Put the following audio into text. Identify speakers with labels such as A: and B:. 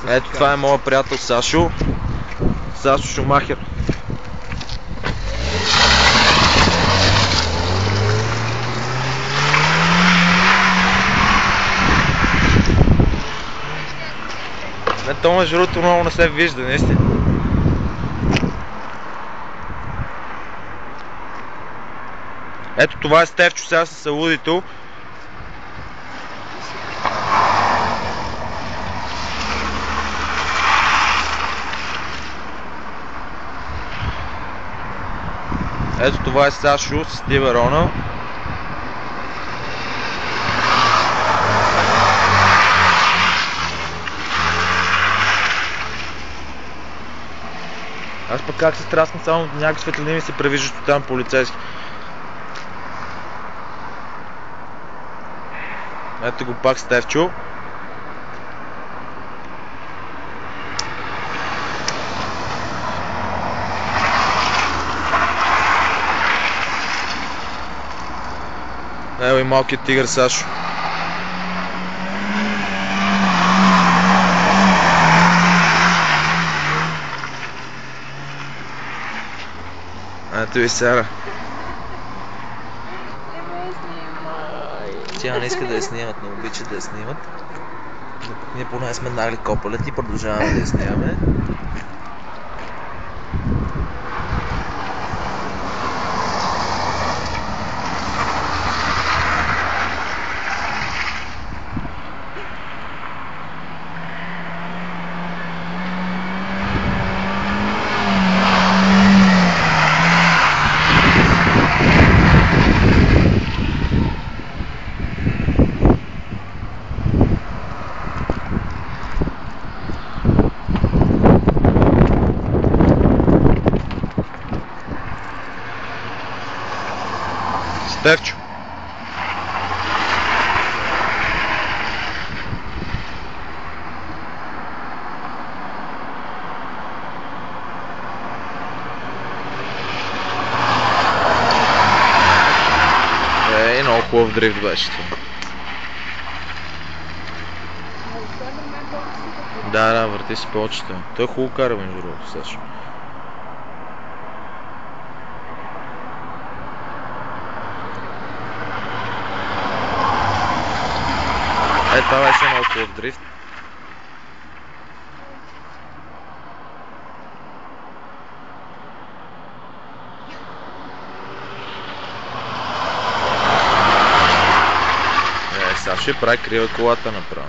A: Ето това е моят приятел Сашо. Сашо Шумахер. То между другото много не се вижда, наистина. Ето това е Стефчо сега с алудито. Ето това е Сашо с Тиберона. Аз пък как се траскам, само някакви светлини ми се превиждат от там полицейски. Ето го пак Стефчо. Ево и малкият тигър Сашо. Ето и Сара. Тя не иска да я снимат, не обича да я снимат. Ние поне сме нагли копалет и продължаваме да я снимаме. Стефчо. Много хубав дрифт беше това. Да, върти си повечето. Той хубаво кара между другото, Сашо. Това беше много хубав дрифт. Сега ще прави крива колата направо.